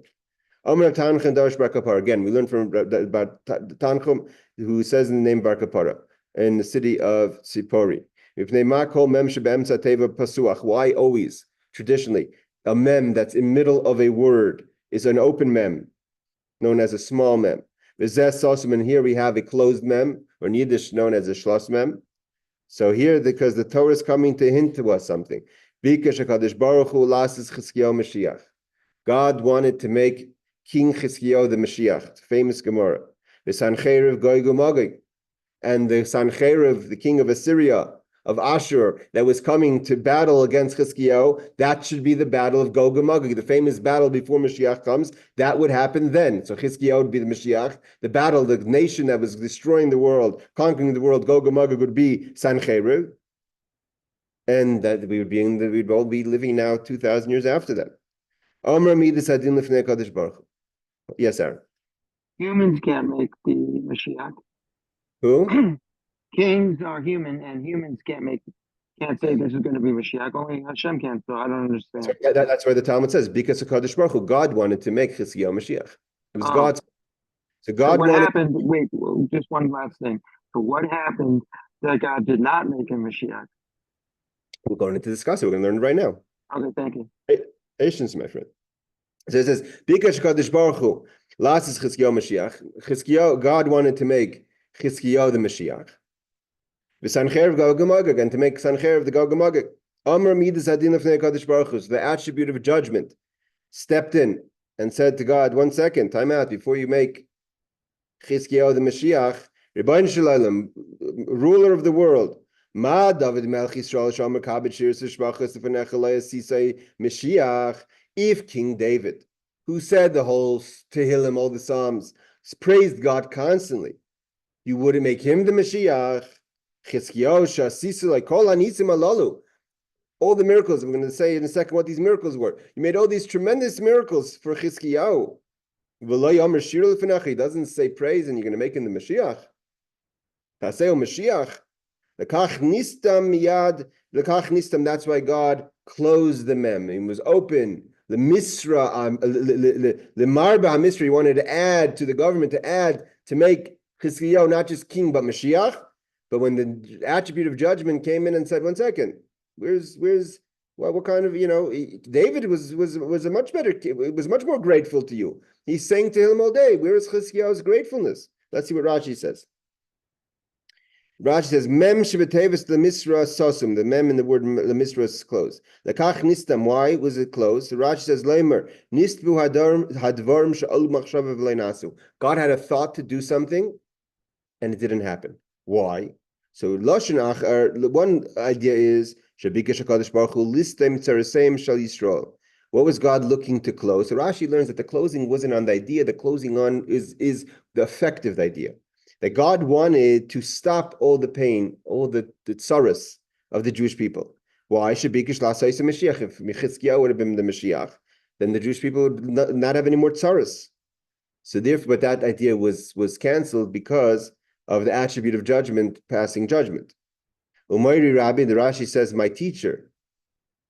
Again, we learn from about Tanchum, who says in the name Bar Kapara, in the city of Sipori. Why always, traditionally, a mem that's in middle of a word is an open mem, known as a small mem. And here we have a closed mem, or in Yiddish known as a shlos mem. So here, because the Torah is coming to hint to us something. God wanted to make King Hezekiah the Mashiach, famous Gemorah. The Sennacherib Gog Magog, and the Sennacherib, the king of Assyria, of Ashur, that was coming to battle against Hezekiah, that should be the battle of Gog Magog, the famous battle before Mashiach comes. That would happen then. So Hezekiah would be the Mashiach. The battle, the nation that was destroying the world, conquering the world, Gog Magog, would be Sennacherib, and that we'd all be living now 2,000 years after that. Yes, Aaron.
Humans can't make the Mashiach.
Who?
Kings are human, and humans can't make can't say this is going to be Mashiach. Only Hashem can, so I don't understand.
That's why the Talmud says, because of Kadosh Baruch Hu, God wanted to make Chizkiyahu Mashiach. It was
Oh,
God's. So
so
God
what
wanted.
happened? Wait, just one last thing. So what happened that God did not make him Mashiach?
We're going to discuss it. We're going to learn it right now.
Okay, thank you.
Patience, my friend. So it says, because Kadosh Baruch Hu, last is Chizkiyahu Mashiach. God wanted to make Chizkiyahu the Mashiach. The Sennacherib Gog Magog, and to make Sennacherib the Gog Magog. Amar Midas Adin of Kadosh Baruch Hu, the attribute of judgment, stepped in and said to God, 1 second, time out, before you make Chizkiyahu the Mashiach, Rebbeinu Shalom, ruler of the world, Ma David Melch Yisrael Shomer Kabed Shiras Shvachas V'Nechalei Sisei Mashiach, if King David, who said the whole Tehillim, all the Psalms, praised God constantly, you wouldn't make him the Mashiach. Chizkiyahu Shasisu Kol Anisim Alalu. All the miracles, I'm going to say in a second what these miracles were. You made all these tremendous miracles for Chizkiyahu. He doesn't say praise and you're going to make him the Mashiach. Taseo Mashiach. Lekach nistam miyad. Lekach nistam, that's why God closed the mem. It was open. The misra, the marba misra, he wanted to add to the government, to make Chizkiyahu not just king, but Mashiach. But when the attribute of judgment came in and said, 1 second, what kind of, David was a much better, was much more grateful to you. He's saying to him all day, where is Chizkiyahu's gratefulness? Let's see what Rashi says. Rashi says, Mem shebetevis the misra sosum. The mem in the word the misra is closed. Lekach nistam. Why was it closed? So Rashi says, Leimer nistvu hadvarim she'ol machshava v'leinasu. God had a thought to do something, and it didn't happen. Why? So lashon achar. One idea is shabikesh hakadosh baruch hu listem tzaraseim shal Yisrael. What was God looking to close? So Rashi learns that the closing wasn't on the idea. The closing on is the effective idea. That God wanted to stop all the pain, all the tsaras of the Jewish people. Why? Shabikish la'asayis Mashiach. If Chizkiyahu would have been the Mashiach, then the Jewish people would not have any more tsaras. So therefore, but that idea was cancelled because of the attribute of judgment, passing judgment. Umayri Rabbi, the Rashi says, my teacher,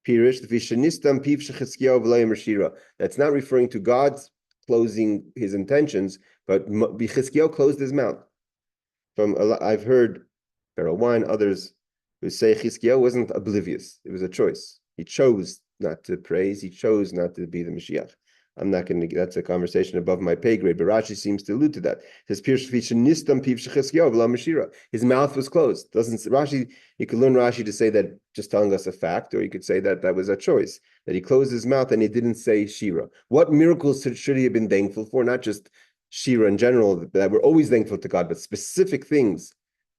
Pirish, that's not referring to God's closing his intentions, but Chizkiyahu closed his mouth. I've heard Beryl Wine, others who say Chizkiyahu wasn't oblivious. It was a choice. He chose not to praise. He chose not to be the Mashiach. I'm not going to. That's a conversation above my pay grade. But Rashi seems to allude to that. His mouth was closed. Doesn't Rashi? You could learn Rashi to say that just telling us a fact, or you could say that was a choice, that he closed his mouth and he didn't say Shira. What miracles should he have been thankful for? Not just Shira in general, that we're always thankful to God, but specific things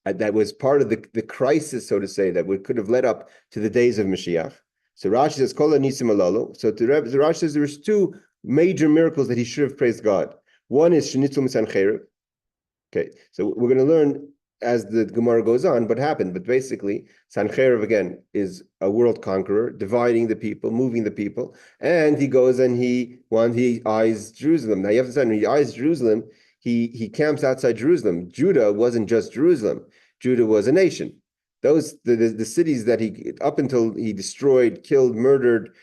that was part of the crisis, so to say, that could have led up to the days of Mashiach. So Rashi says, Kol Anisim Alalu. So Rashi says there's two major miracles that he should have praised God. One is Shenitzum Sanhedrin. Okay, so we're going to learn as the Gemorah goes on what happened, but basically Sanhedrin again is a world conqueror, dividing the people, moving the people, and he goes and he eyes Jerusalem. Now you have to understand, when he eyes Jerusalem, he camps outside Jerusalem. Judah wasn't just Jerusalem. Judah was a nation. Those the cities that he, up until he destroyed, killed, murdered,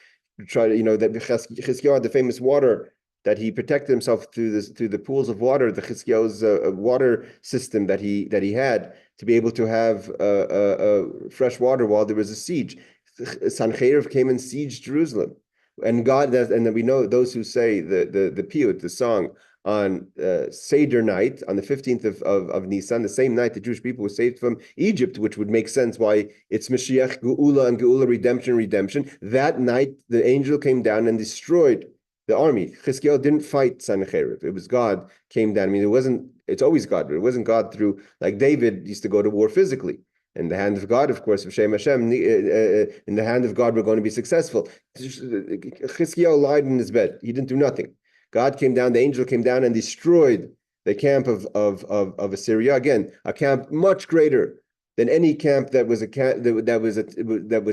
tried to, that Chizkiyahu had the famous water that he protected himself through the pools of water, the Chizkiyahu's water system that he had to be able to have fresh water while there was a siege. Sanhedrin came and sieged Jerusalem, and God, and we know those who say the piyut, the song on Seder night, on the 15th of Nisan, the same night the Jewish people were saved from Egypt, which would make sense why it's Mashiach, Geula, and Geula, redemption. That night, the angel came down and destroyed the army. Chizkiyahu didn't fight Sennacherib. It was God came down. I mean, it's always God, but it wasn't God through, like David used to go to war physically. In the hand of God, of course, of Shem Hashem, in the hand of God, we're going to be successful. Chizkiyahu lied in his bed. He didn't do nothing. God came down, the angel came down and destroyed the camp of Assyria. Again, a camp much greater than any camp that was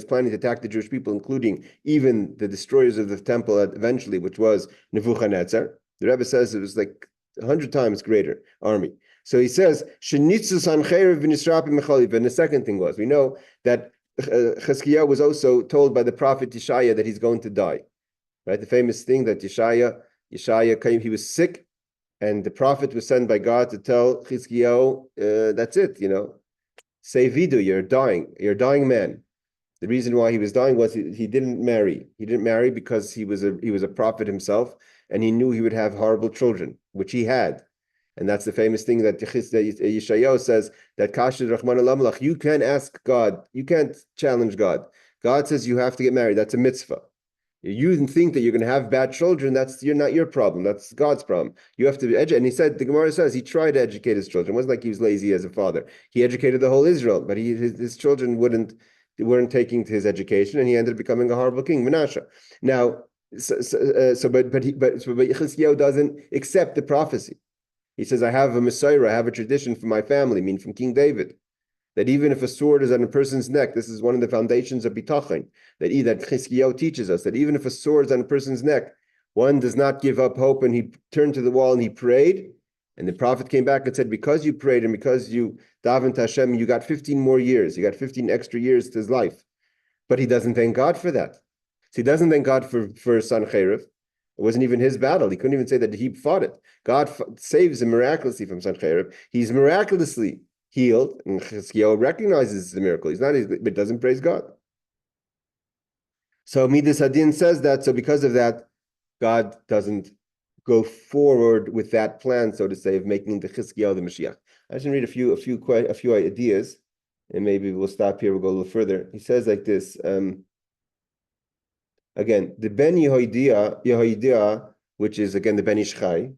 planning to attack the Jewish people, including even the destroyers of the temple eventually, which was Nebuchadnezzar. The Rebbe says it was like 100 times greater army. So he says, and the second thing was, we know that Hezekiah was also told by the prophet Yeshaya that he's going to die. Right, the famous thing that Yeshaya came, he was sick, and the prophet was sent by God to tell Hezekiah, that's it, say vidu, you're a dying man. The reason why he was dying was he didn't marry. He didn't marry because he was a prophet himself, and he knew he would have horrible children, which he had. And that's the famous thing that Yeshayahu says, that Kashid Rahman Alamlach, you can't ask God, you can't challenge God. God says you have to get married. That's a mitzvah. You think that you're going to have bad children, you're not your problem. That's God's problem. You have to be educated. And he said, the Gemorah says, he tried to educate his children. It wasn't like he was lazy as a father. He educated the whole Israel, but his children weren't taking to his education, and he ended up becoming a horrible king, Menashe. Now, but Yechezkiah doesn't accept the prophecy. He says, I have a Messiah, I have a tradition from my family, meaning from King David, that even if a sword is on a person's neck, this is one of the foundations of bitachon, that Chizkiyahu teaches us, that even if a sword is on a person's neck, one does not give up hope. And he turned to the wall and he prayed, and the prophet came back and said, because you prayed and because you davened to Hashem, you got 15 more years, you got 15 extra years to his life. But he doesn't thank God for that. So he doesn't thank God for Sennacherib. It wasn't even his battle. He couldn't even say that he fought it. God saves him miraculously from Sennacherib. He's miraculously healed, and Chizkiyahu recognizes the miracle. But doesn't praise God. So Midas Hadin says that. So because of that, God doesn't go forward with that plan, so to say, of making the Chizkiyahu the Mashiach. I just read a few ideas, and maybe we'll stop here. We'll go a little further. He says like this. Again, the Ben Yehoidia, which is again the Ben Ish Chai,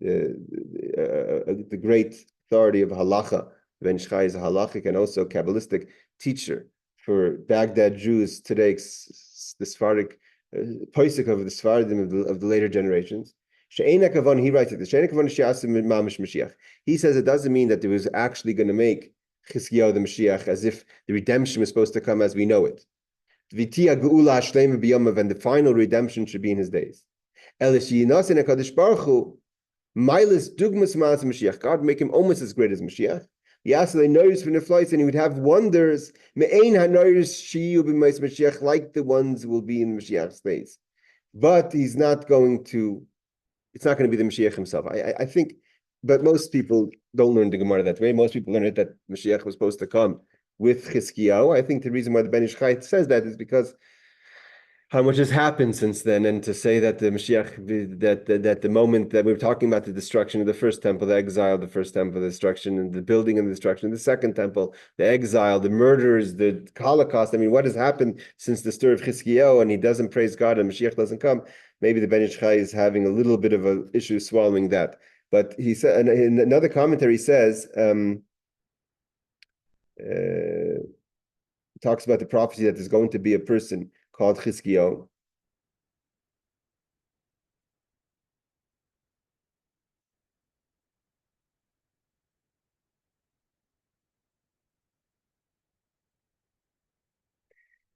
the great authority of halacha. Ben Ish Chai is a halachic and also Kabbalistic teacher for Baghdad Jews today, the Sephardic Poisik of the Sephardim of the later generations. He writes it. He says it doesn't mean that it was actually going to make Chizkiyahu the Mashiach, as if the redemption was supposed to come as we know it. And the final redemption should be in his days. God make him almost as great as Mashiach. And he would have wonders like the ones will be in Mashiach's days. But it's not going to be the Mashiach himself. I think, but most people don't learn the Gemara that way. Most people learn it that Mashiach was supposed to come with Chizkiyahu. I think the reason why the Ben Ish Chai says that is because how much has happened since then, and to say that the Mashiach, that the moment that we were talking about the destruction of the first temple, the exile, the first temple, the destruction, and the building and the destruction of the second temple, the exile, the murders, the Holocaust. I mean, what has happened since the story of Chizkiyahu, and he doesn't praise God and Mashiach doesn't come? Maybe the Ben Ish Chai is having a little bit of an issue swallowing that. But he said, and in another commentary, he says, talks about the prophecy that there's going to be a person called Chizkiyahu.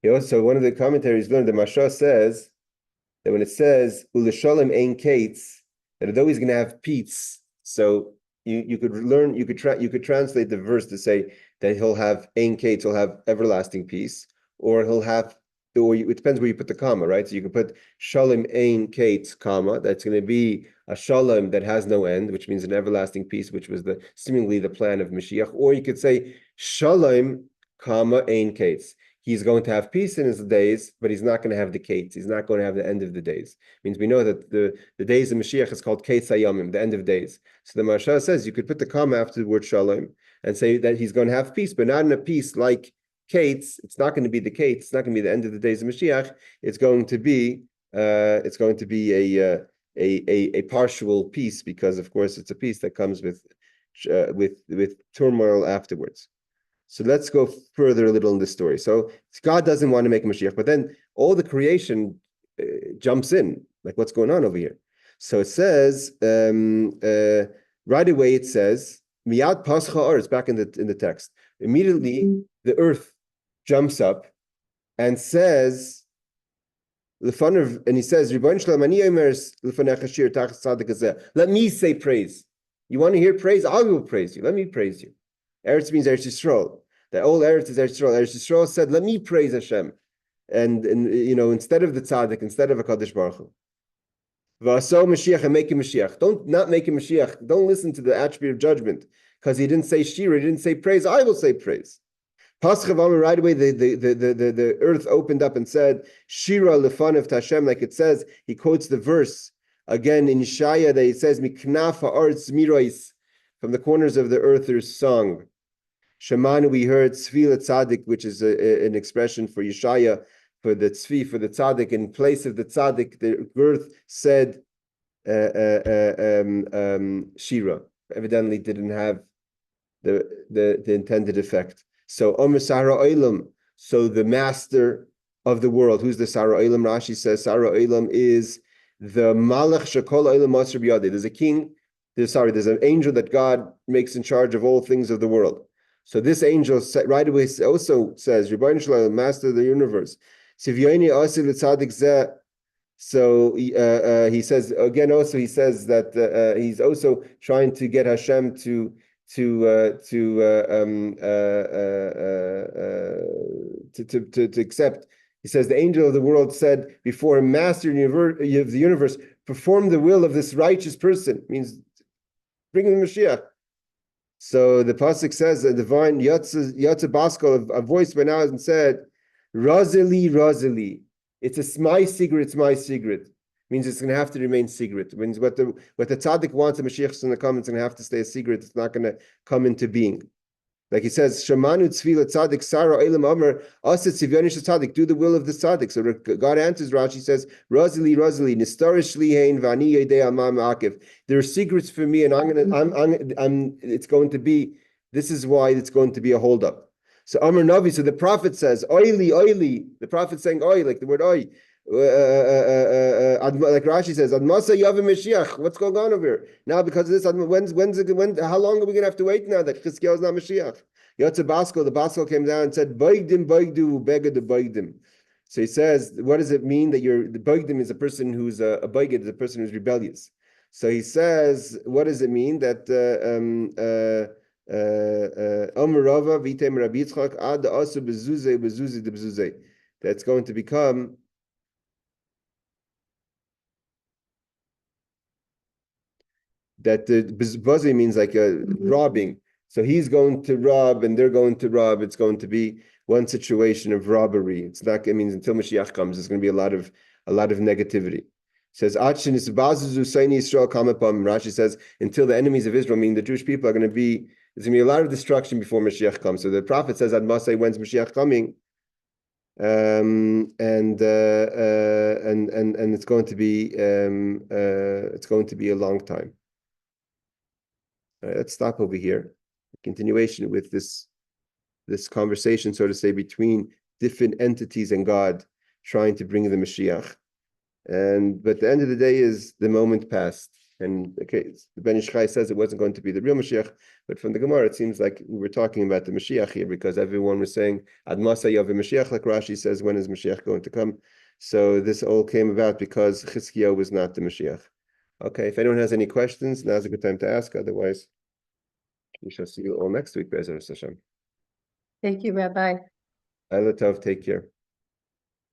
He also, one of the commentaries learned, the Masha says that when it says Ulishalem Ein Kates, that although he's going to have peace, so you could translate the verse to say that he'll have Ein Kates, he'll have everlasting peace, or he'll have, or it depends where you put the comma, right? So you can put Shalom Ein Kates, comma, that's going to be a Shalom that has no end, which means an everlasting peace, which was seemingly the plan of Mashiach, or you could say Shalom, comma, Ein Kates. He's going to have peace in his days, but he's not going to have the Kates. He's not going to have the end of the days. It means we know that the days of Mashiach is called Kates Hayamim, the end of days. So the Maharsha says you could put the comma after the word Shalom and say that he's going to have peace, but not in a peace like Kates. It's not going to be the Kates. It's not going to be the end of the days of Mashiach. It's going to be a partial peace, because of course it's a peace that comes with turmoil afterwards. So let's go further a little in this story. So God doesn't want to make a Mashiach, but then all the creation jumps in, like what's going on over here. So it says right away. It says Miyad Pascha Or. Back in the text. Immediately the earth jumps up and says, and he says, let me say praise. You want to hear praise? I will praise you. Let me praise you. Eretz means Eretz Yisrael. The old Eretz is Eretz Yisrael. Eretz Yisrael said, let me praise Hashem. And instead of the tzaddik, instead of a Kadosh Baruch Hu. V'aso Mashiach and make him Mashiach. Don't not make him Mashiach. Don't listen to the attribute of judgment. Because he didn't say Shira, he didn't say praise. I will say praise. Pascha right away, the earth opened up and said, Shira lefanov Hashem, like it says, he quotes the verse again in Yeshaya that it says, Miknaf ha'aretz mirois, from the corners of the earth there's song. Shemanu, we heard Tzvi Tzaddik, which is an expression for Yeshaya, for the Tzvi, for the Tzaddik. In place of the Tzaddik, the earth said Shira. Evidently didn't have the intended effect. So Omer Sara Olam, so the master of the world, who's the Sara Olam? Rashi says Sara Olam is the Malach Shekol Olam Masr B'Yadeh. There's a king, there's an angel that God makes in charge of all things of the world. So this angel right away also says, Rebbeinu Shalom, master of the universe. So he says again. Also, he says that he's also trying to get Hashem to accept. He says the angel of the world said before him, Master of the universe, perform the will of this righteous person. It means bring the Mashiach. So the pasuk says the divine Yatza Baskal, a voice went out and said, Razili, Razili. It's my secret, it's my secret. Means it's going to have to remain secret. It means what the tzaddik wants, the Mashiach is going to come, it's going to have to stay a secret. It's not going to come into being. Like he says, Shamanu tzvila tzaddik Sara Elam Amar Aset Sivyanish tzaddik. Do the will of the tzaddik. So God answers. Rashi says, Razili Razili Nistarish Lihain Vani Yedei Amam Akiv. There are secrets for me, and it's going to be. This is why it's going to be a holdup. So Amar Navi. So the prophet says, Oili Oili. The prophet saying Oi, like the word Oi. Like Rashi says, Admasa Yavim Mashiach. What's going on over here now? Because of this, how long are we going to have to wait now that Chizkiyahu is not Mashiach? Yotze Baskal, the Baskal came down and said, Boigdim, Boigdu, Beged, Boigdim. So he says, what does it mean that the Boigdim is a person who's a Boiged, is a person who's rebellious? So he says, what does it mean that Omerava Vitem Rabbi Yitzchak Ad Asu Bezuze Bezuze de Bezuze? That's going to become that the Bazi means like a robbing. So he's going to rob and they're going to rob. It's going to be one situation of robbery. It's not, it means until Mashiach comes, there's going to be a lot of negativity. It says, Rashi says, until the enemies of Israel, meaning the Jewish people, are going to be, there's going to be a lot of destruction before Mashiach comes. So the prophet says, Ad Masai, when's Mashiach coming? And it's going to be a long time. Let's stop over here. Continuation with this conversation, so to say, between different entities and God, trying to bring the Mashiach. But the end of the day is the moment passed. And okay, the Ben Ish Chai says it wasn't going to be the real Mashiach, but from the Gemorah it seems like we were talking about the Mashiach here because everyone was saying Ad Masa Yav Mashiach, like Rashi says, when is Mashiach going to come? So this all came about because Chizkiyahu was not the Mashiach. Okay, if anyone has any questions, now's a good time to ask. Otherwise, we shall see you all next week, Be'ezer Hashem.
Thank you, Rabbi.
Ayla Tov, take care.